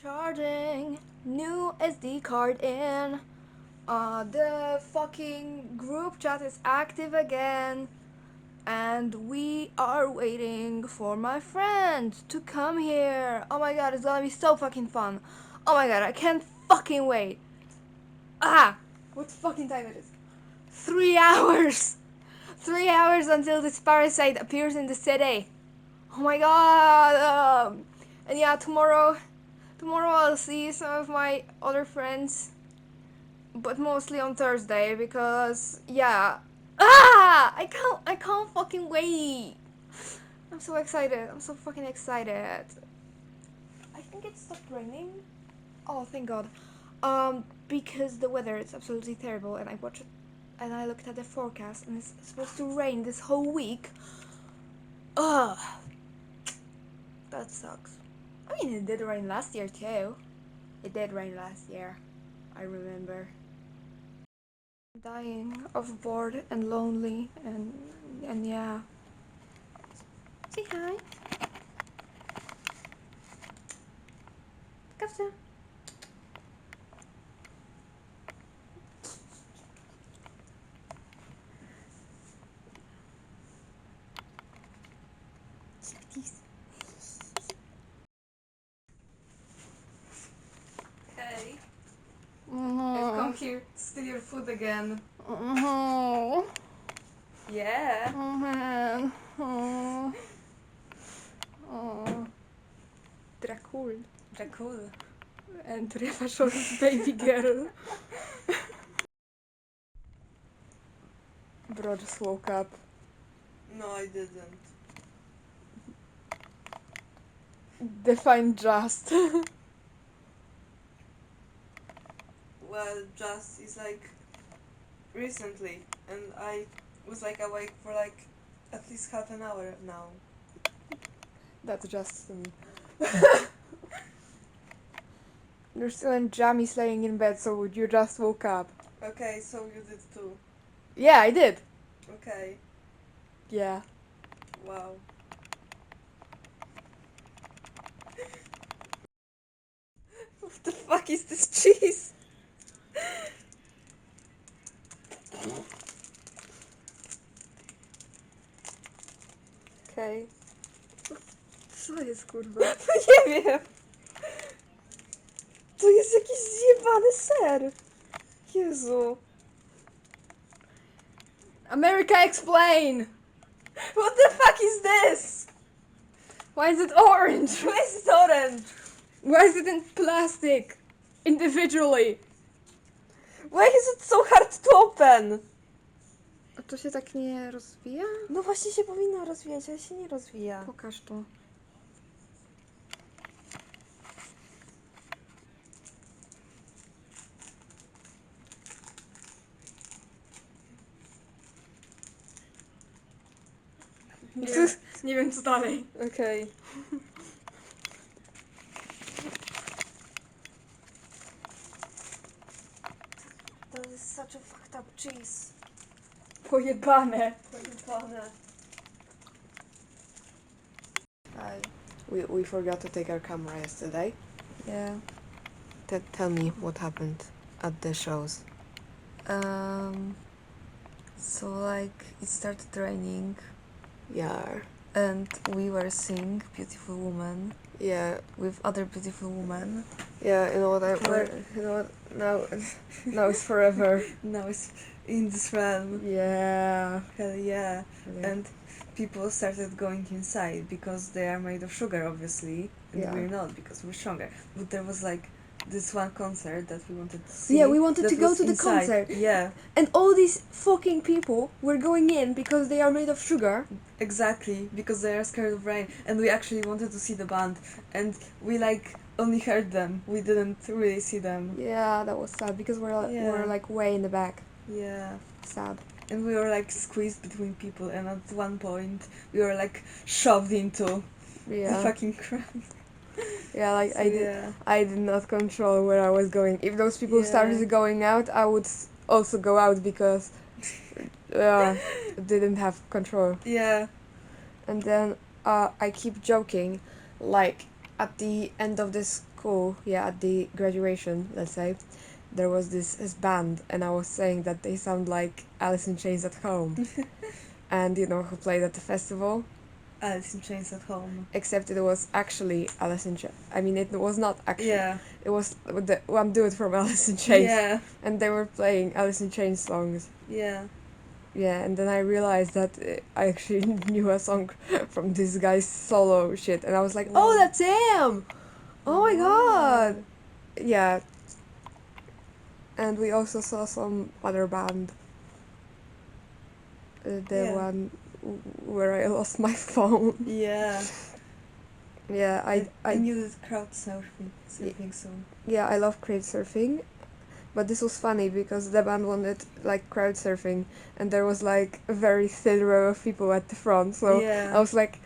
Charging new SD card in. The fucking group chat is active again, and we are waiting for my friend to come here. Oh my god, it's gonna be so fucking fun. Oh my god, I can't fucking wait. What fucking time it is? 3 hours! 3 hours until this parasite appears in the city. Oh my god! And yeah, tomorrow I'll see some of my other friends, but mostly on Thursday because yeah. I can't fucking wait. I'm so excited. I'm so fucking excited. I think it stopped raining. Oh, thank God. Because the weather is absolutely terrible, and I looked at the forecast, and it's supposed to rain this whole week. Ugh, that sucks. I mean, it did rain last year too. It did rain last year. I remember. Dying of bored and lonely and yeah. Say hi. Kawsa. Hey, I've come here to steal your food again. Oh, Yeah. oh man. Oh. Dracul. Dracul. And Revashor's baby girl. Bro just woke up. No, I didn't. Define just. Well, just is like recently, and I was like awake for like at least half an hour now. That's just to me. You're still in jammies laying in bed, so you just woke up. Okay, so you did too. Yeah, I did. Okay, Yeah. wow. What the fuck is this cheese? Okay. Co jest, kurwa? Nie wiem. To jest jakiś zjebany ser. Jezu. America, explain! What the fuck is this? Why is it orange? Why is it orange? Why is it in plastic? Individually. Why is it so hard to open? A to się tak nie rozwija? No właśnie się powinno rozwijać, ale się nie rozwija. Pokaż to. Nie wiem co dalej. Okej. To jest such a fucked up cheese. Pojebane. Pojebane. We forgot to take our camera yesterday. Yeah. Tell me what happened at the shows. So like it started raining Yeah, and we were seeing beautiful woman yeah, with other beautiful women. yeah. You know what you know what? Now it's forever. Now it's in this realm. Yeah. Hell yeah. Yeah. And people started going inside because they are made of sugar, obviously. And Yeah. we're not because we're stronger. But there was like this one concert that we wanted to see. Yeah, we wanted that to go was to the inside. concert. Yeah, And all these fucking people were going in because they are made of sugar. exactly. Because they are scared of rain. And we actually wanted to see the band. And we like only heard them. We didn't really see them. Yeah, that was sad because Yeah. we're like way in the back. Yeah. Sad. And we were like squeezed between people, and at one point we were like shoved into the Yeah. fucking crowd. Yeah, like So, yeah. I did not control where I was going. If those people Yeah. started going out, I would also go out because didn't have control. Yeah. And then I keep joking, like at the end of this school, yeah, at the graduation, let's say, there was this band, and I was saying that they sound like Alice in Chains at home. And you know who played at the festival? Alice in Chains at home. Except it was actually Alice in Chains. I mean, it was not actually. Yeah. It was the one dude from Alice in Chains. Yeah. And they were playing Alice in Chains songs. Yeah. Yeah, and then I realized that I actually knew a song from this guy's solo shit, and I was like, Wow. oh, that's him! Oh my god! Yeah. And we also saw some other band. The Yeah. one where I lost my phone. Yeah. Yeah, I knew this crowd surfing song. yeah, I love crowd surfing, but this was funny because the band wanted like crowd surfing, and there was like a very thin row of people at the front. So Yeah. I was like,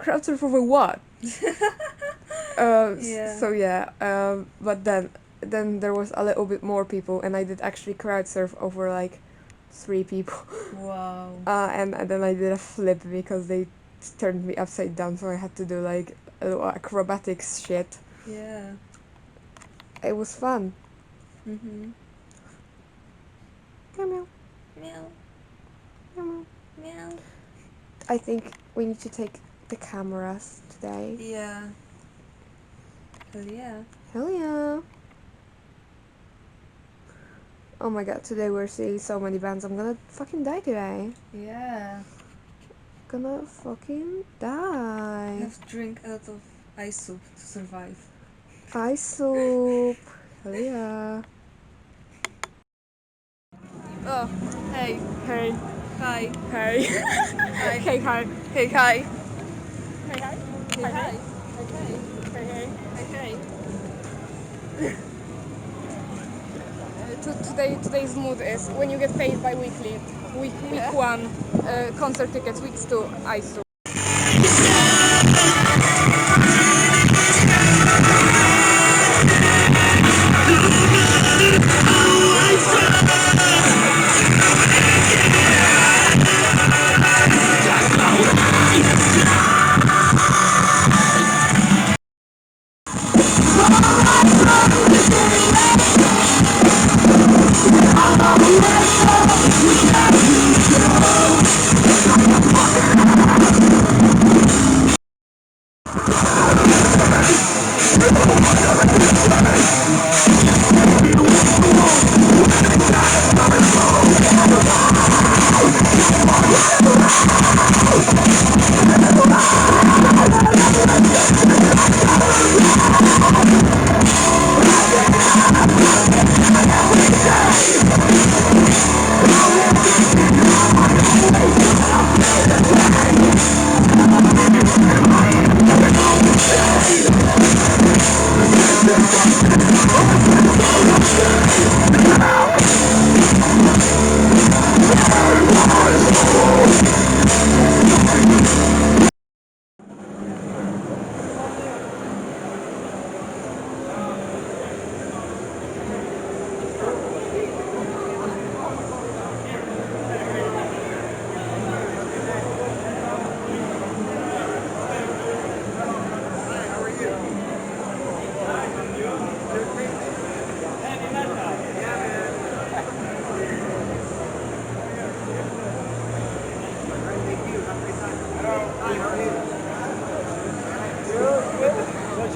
crowd surf over what? Yeah. So yeah, but then there was a little bit more people, and I did actually crowd surf over like 3 people. Wow. And then I did a flip because they turned me upside down, so I had to do like a little acrobatics shit. Yeah. It was fun. Mhm. Meow, meow, Meow. meow, meow. Meow. I think we need to take the cameras today. Yeah. Hell yeah. Hell yeah. Oh my god, today we're seeing so many bands. I'm gonna fucking die today. Yeah. Gonna fucking I die. have to drink a lot of ice soup to survive. Ice soup. Hell yeah. Oh, hey. Hey. Hi. Hey. Hi. Hey, hi. Hey, hi. Hey, hi. Hey, hi. Hey, hey. Hey, hey. Today's mood is when you get paid bi-weekly. Week 1, concert tickets, weeks 2, ice.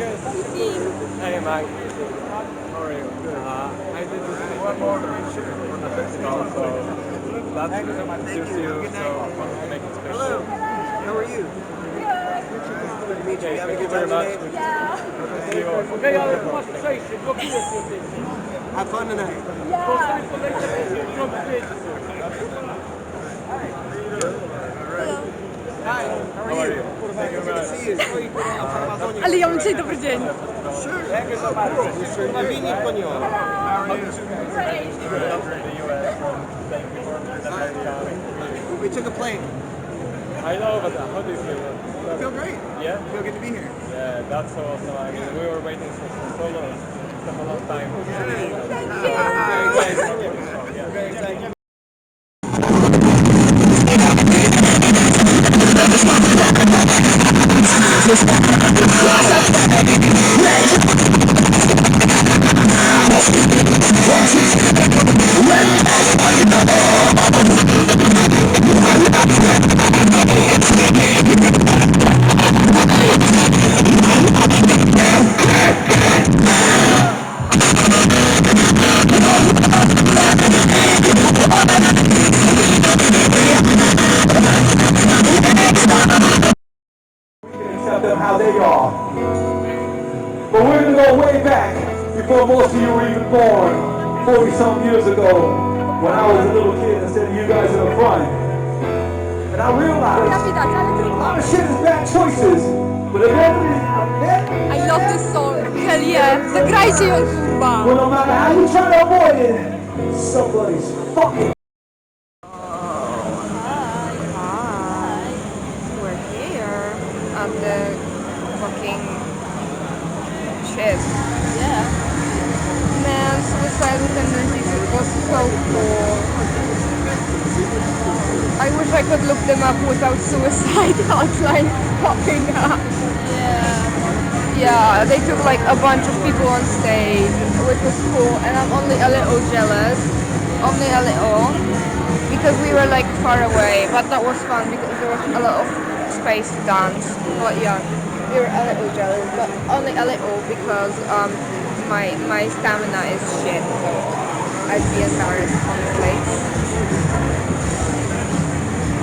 Hey Mike, how are you? I did one more on the festival, so that suits you, so I wanted to make it special. Hello, how are you? Good to meet you. Okay, You having thank a you good very time much. today? Yeah. Okay, Have fun tonight. Hi, how How are you? Thank you Good to very see you. Oh, you put on Amazonie. Ale ja mam dzisiaj dobry dzień. Sure. Cool. Navini Konyo. How are you? in the US from playing before America. We took a plane. I know, but how do you feel? I feel great. Yeah? I feel good to be here. Yeah, that's so awesome. I mean, we were waiting for so long. Took a long time. Very excited. Yeah. Very excited. go way back before most of you were even born, 40-some years ago, when I was a little kid instead of you guys in the front. And I realized a lot of shit is bad choices, but eventually, I love this song. Hell yeah. Zagrajcie ją, kurwa. well, no matter how you try to avoid it, somebody's fucking. Hi. We're here at the fucking shit. Yeah. Man, suicidal tendencies was so cool. I wish I could look them up without suicide hotline popping up. Yeah, they took like a bunch of people on stage, which was cool, and I'm only a little jealous. Only a little. Because we were like far away, but that was fun because there was a lot of space to dance. But yeah, we were a little jealous, but only a little because my stamina is shit, so I'd be embarrassed honestly.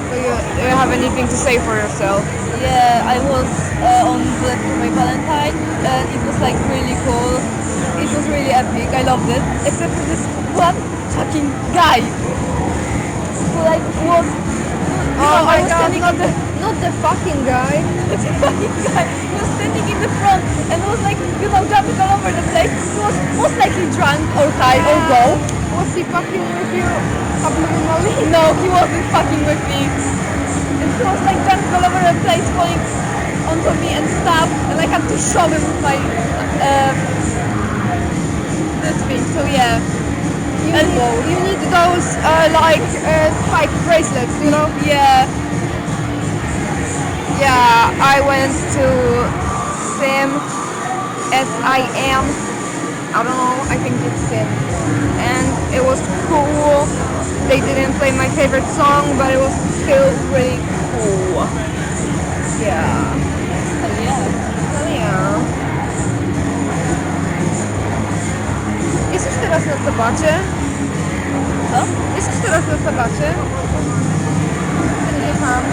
Do you have anything to say for yourself? Yeah, I was on Black for my Valentine, and it was like really cool. It was really epic. I loved it, except for this one fucking guy who like was. Oh my I was god, standing on the not the fucking guy. the fucking guy. He was standing in the front and was like, jumping all over the place. He was most likely drunk or high or both. Was he fucking with you subliminally? No, he wasn't fucking with me. And he was like jumping all over the place, falling onto me and stuff, and I had to shove him with my this thing. So yeah, elbow. You need those spike bracelets, you know? Yeah, Yeah, I went to SIM. I don't know, I think it's SIM. And it was cool. They didn't play my favorite song, but it was still really cool. Yeah. Oh yeah. Jesteś teraz na Sabacie? Co? Jesteś teraz na Sabacie? Nie tam.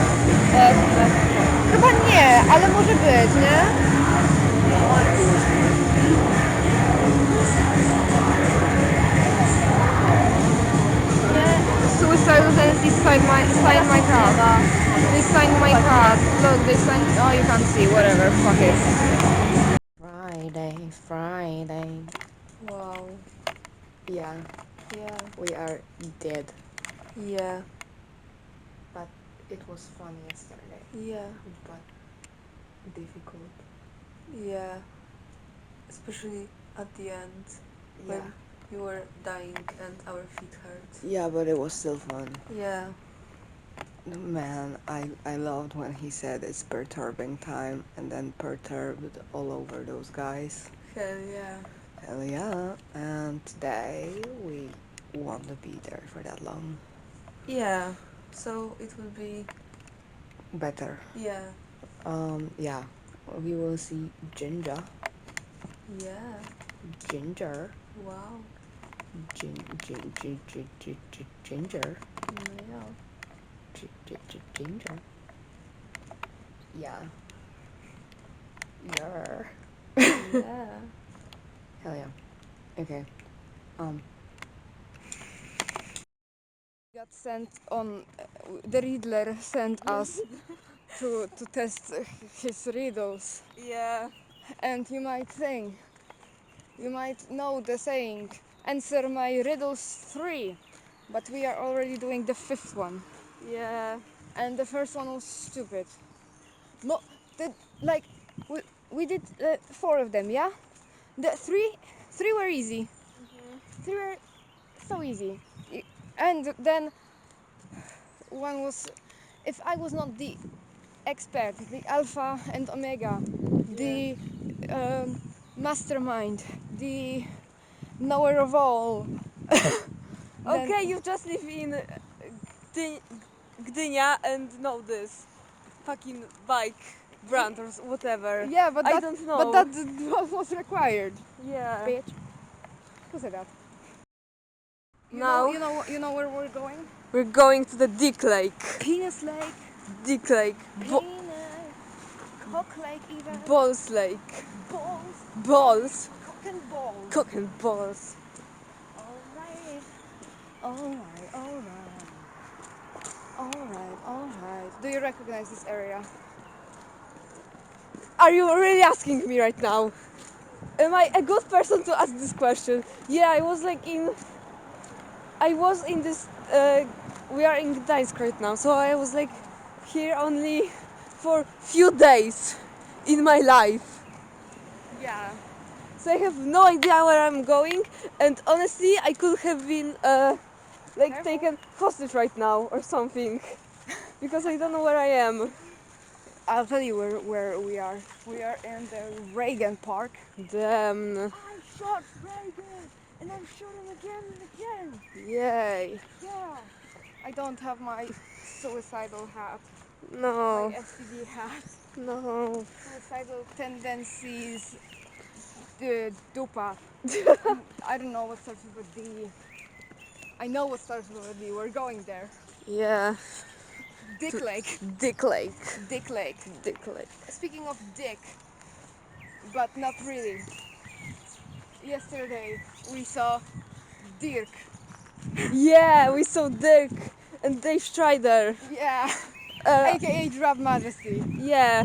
Chyba nie, ale może być, nie? Suicidal tendencies signed my card. They signed my card. Look, they signed. Oh, you can't see. Whatever. Fuck it. Friday. Wow. Yeah, Yeah. we are dead. Yeah. But it was fun yesterday. Yeah. But difficult. Yeah. Especially at the end when Yeah. you were dying and our feet hurt. Yeah, but it was still fun. Yeah. Man, I loved when he said it's perturbing time and then perturbed all over those guys. Hell yeah. Hell yeah. And today we want to be there for that long. Yeah. So it will be Better. yeah. Yeah. We will see Ginger. Yeah. Ginger. Wow. Ginger. Yeah. Ginger. Yeah. Yeah. Yeah. Hell yeah. Okay. Got sent on. The Riddler sent us to test his riddles. Yeah. And you might know the saying, answer my riddles 3. But we are already doing the 5th one. Yeah. And the first one was stupid. No, we did 4 of them, yeah? The 3 were easy. 3 were so easy. And then one was, if I was not the expert, the alpha and omega, the mastermind, the knower of all. Okay, you just live in Gdynia and know this fucking bike brand or whatever. Yeah, but I don't know. But that was required. Yeah. Bitch. Who said that? Now You know where we're going? we're going to the Dick Lake. Penis Lake. Dick Lake. Penis. Cock Lake even. Balls Lake. Balls. Balls. and balls. Cock and balls. Alright. Alright, alright. Alright, alright. Do you recognize this area? Are you really asking me right now? Am I a good person to ask this question? Yeah, I was in this. We are in Gdańsk right now, so I was like here only for few days in my life. Yeah. So I have no idea where I'm going, and honestly, I could have been Careful. taken hostage right now or something, because I don't know where I am. I'll tell you where we are. We are in the Reagan Park. Damn. I shot Reagan and I'm shooting again and again. Yay. Yeah. I don't have my suicidal hat. No. My STD hat. No. Suicidal tendencies. Dupa. I don't know what starts with a D. I know what starts with a D. We're going there. Yeah. Dick Lake. Dick Lake. Dick Lake. Dick Lake. Speaking of dick, but not really. Yesterday we saw Dirk. Yeah, we saw Dirk and Dave Strider. Yeah. Uh, AKA Drab Majesty. yeah.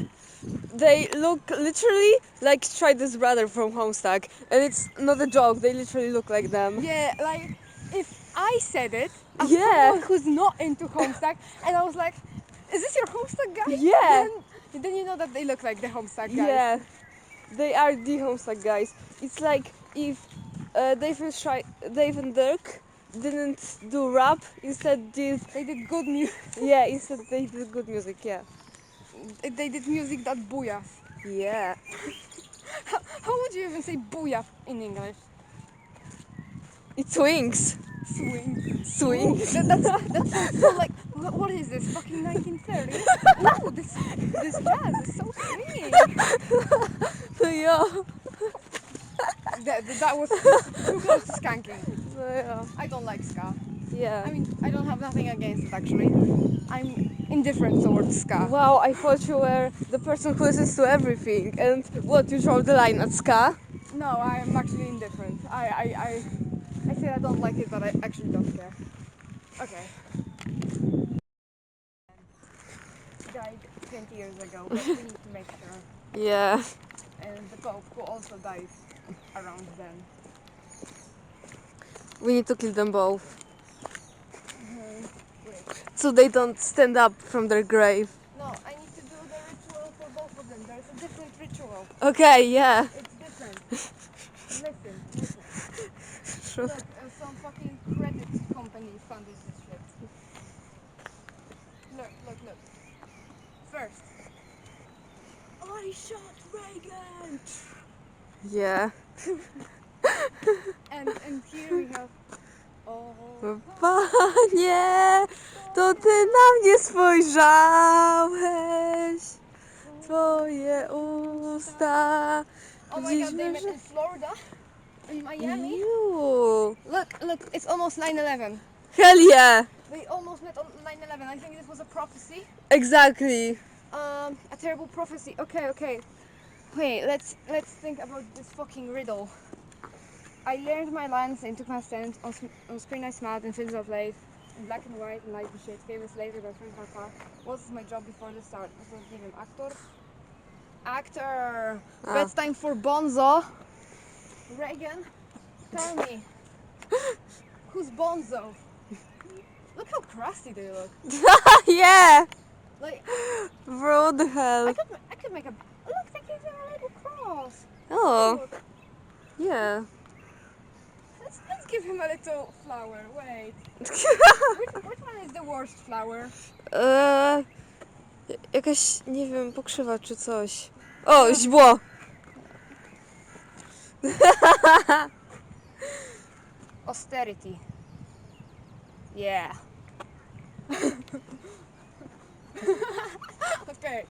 They look literally like Strider's brother from Homestuck, and it's not a joke. They literally look like them. Yeah, like if I said it as Yeah. someone who's not into Homestuck, and I was like, "Is this your Homestuck guy?" Yeah. Then you know that they look like the Homestuck guys. Yeah, they are the Homestuck guys. It's like if Dave and Dirk didn't do rap, instead did They did good music. yeah, instead they did good music. Yeah. They did music that booyah. Yeah. How would you even say booyah in English? It swings. Swing. Swings. Ooh, that sounds so like what is this? Fucking 1930s? Ooh, this jazz is so swinging. Yeah. That was too close to skanking. Yeah. I don't like ska. Yeah. I mean, I don't have nothing against it actually. I'm indifferent towards ska. Wow, I thought you were the person who listens to everything. And what, you draw the line at ska? No, I'm actually indifferent. I say I don't like it, but I actually don't care. Okay. Died 20 years ago, but we need to make sure. Yeah. And the Pope, who also died around then. We need to kill them both. Wait. So they don't stand up from their grave. No, I need to do the ritual for both of them. There's a different ritual. Okay, yeah. It's different. Listen. Sure. Look, some fucking credit company funded this shit. Look. First, I shot Reagan! Yeah. And here we have... Oh, Panie, to ty na mnie spojrzałeś. Twoje usta. oh my god, they met in Florida? In Miami? You. Look, it's almost 9/11. Hell yeah. They almost met on 9/11. I think this was a prophecy. Exactly. A terrible prophecy. Okay. Wait, let's think about this fucking riddle. I learned my lines and took my stand on screen I smiled and films of life in black and white and light and shit. Famous later by Frank Papa. What was my job before the start? What was name? Actor. Ah. That's time for Bonzo. Reagan, tell me, who's Bonzo? Look how crusty they look. Yeah. Like, Bro, what the hell? I could make a. Look, they gave him a little cross. Oh, Look, yeah. let's give him a little flower. Wait, which one is the worst flower? Jakaś, nie wiem, pokrzywa czy coś. O, źdźbło! Austerity. Yeah. Okay.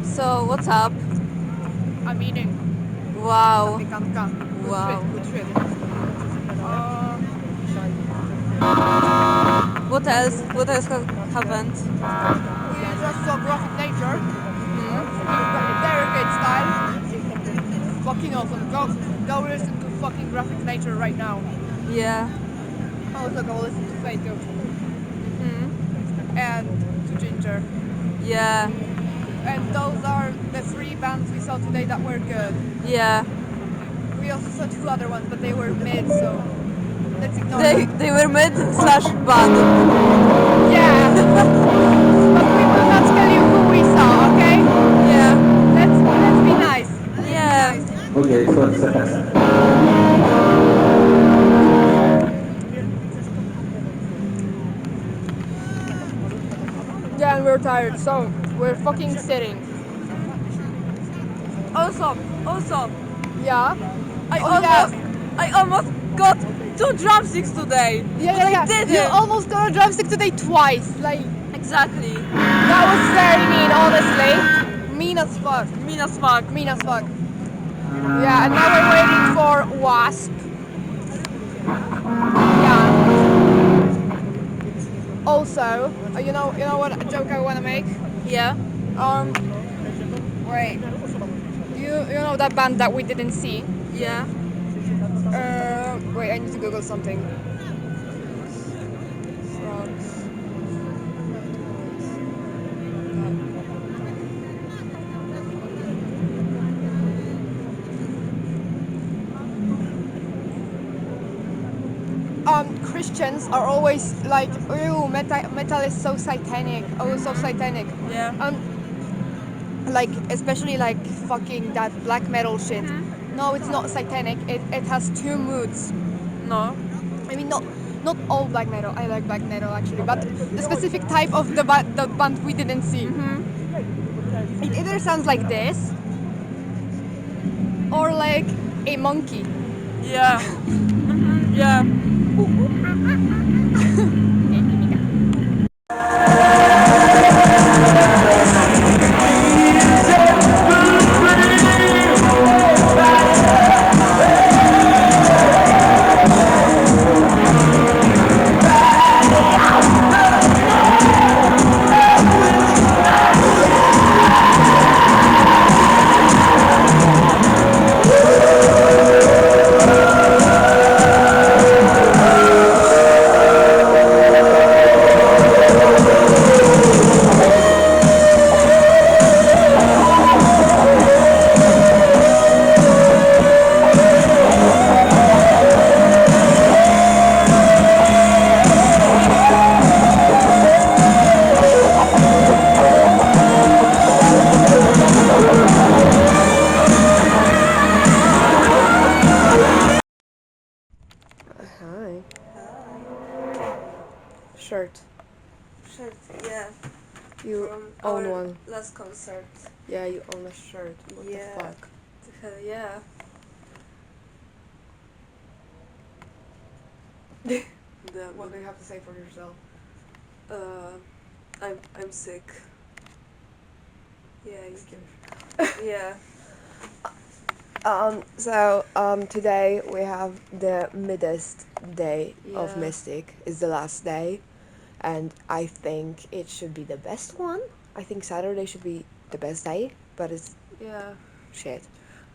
So what's up? I'm eating Wow. picantka. Good Wow. shit, good shit. What else? What else happened? We just saw Graphic Nature in very good style. Fucking awesome. Go listen to fucking Graphic Nature right now. Yeah. Also go listen to Fate too. And to Ginger. Yeah. And those are the 3 bands we saw today that were good. Yeah. We also saw 2 other ones, but they were mid, so let's ignore them. They were mid slash bad. Yeah. But we will not tell you who we saw, okay? Yeah. Let's be nice. Let's Yeah. be nice. Okay, so Yeah, and we're tired, so we're fucking sitting. Also, Yeah. I Oh yeah. almost got 2 drumsticks today. Yeah, But yeah, I yeah. didn't. You almost got a drumstick today twice. Like Exactly. that was very mean, honestly. Mean as fuck. Mean as fuck. Mean as fuck. Yeah, and now we're waiting for Wasp. Yeah. Also, you know what joke I wanna make? Yeah. Wait. You know that band that we didn't see? Yeah. Wait, I need to Google something. Frogs. Christians are always like, ew, metal is so satanic. Oh, so satanic. Yeah. Like, especially like fucking that black metal shit. No, it's not satanic. It has 2 moods. No. I mean, not all black metal. I like black metal actually, but the specific type of the band we didn't see. It either sounds like this or like a monkey. Yeah. Yeah. Hi. Shirt. Shirt, yeah. You From own our one. last concert. Yeah, you own a shirt. What Yeah. the fuck? Hell yeah. What do you have to say for yourself? I'm sick. Yeah. Yeah. Today we have the middest day of Yeah. Mystic. It's the last day, and I think it should be the best one. I think Saturday should be the best day, but it's Yeah. shit.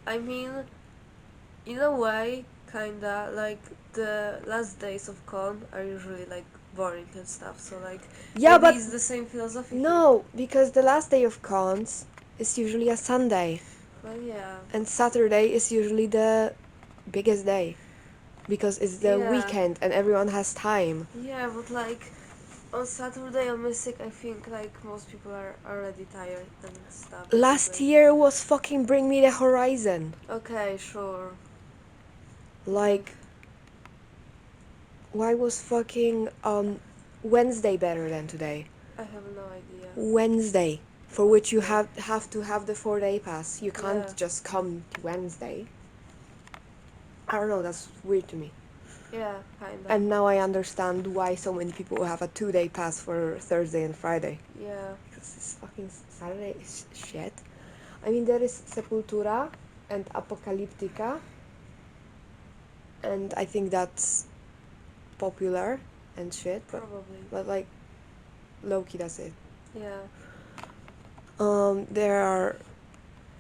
I mean, in a way, kinda like the last days of con are usually like boring and stuff. So like Yeah, maybe but it's the same philosophy. no, because the last day of cons is usually a Sunday, Well, yeah. and Saturday is usually the biggest day because it's the Yeah. weekend and everyone has time. Yeah, but like on Saturday on Mystic, I think like most people are already tired and stuff. Last basically. year was fucking Bring Me the Horizon. Okay, sure. Like, why was fucking Wednesday better than today? I have no idea. Wednesday, for which you have to have the 4-day pass. You can't Yeah. just come to Wednesday. I don't know. That's weird to me. Yeah, kinda. And now I understand why so many people have a 2-day pass for Thursday and Friday. Yeah. Because this fucking Saturday is shit. I mean, there is Sepultura and Apocalyptica, and I think that's popular and shit, Probably. but like, low-key, that's it. Yeah. There are.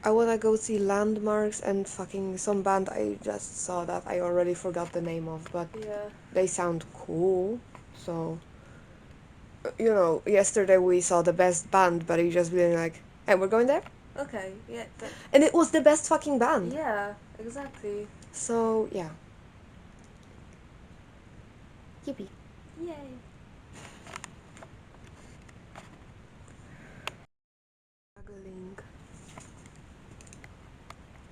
I wanna go see Landmarks and fucking some band I just saw that I already forgot the name of, but Yeah. they sound cool. So, you know, yesterday we saw the best band, but you just being like, "Hey, we're going there," Okay. Yeah. and it was the best fucking band. Yeah. Exactly. So yeah. Yippee. Yay. Struggling.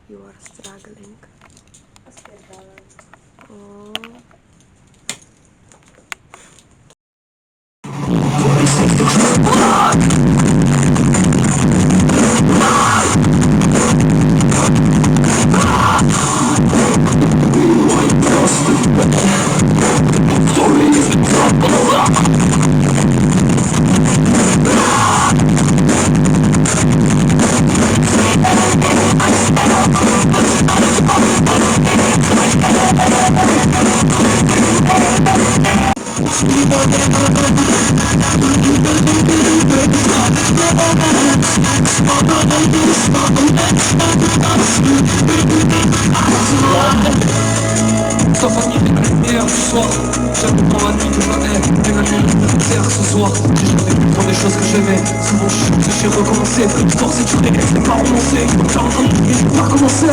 You are struggling. Rozpierdalaj. Oh. Sauf un meilleur du soir. J'aime dans la nuit de ma haine. Dégagez terre ce soir. J'ai jamais pu prendre des choses que j'aimais. Souvent je chante et j'ai recommencé. L'histoire c'est duré, c'est pas romancé. J'ai entendu et j'ai pas recommencé.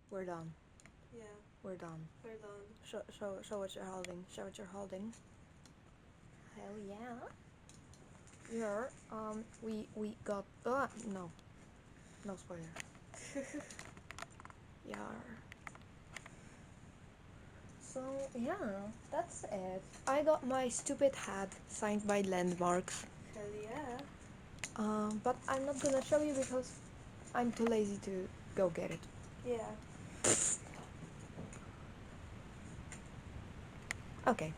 We're done. Yeah. We're done. We're done. Show what you're holding. Show what you're holding. Hell yeah. Here, we got. No. No spoiler. Yeah. So yeah, that's it. I got my stupid hat signed by Landmarks. Hell yeah. But I'm not gonna show you because I'm too lazy to go get it. Yeah. Okay.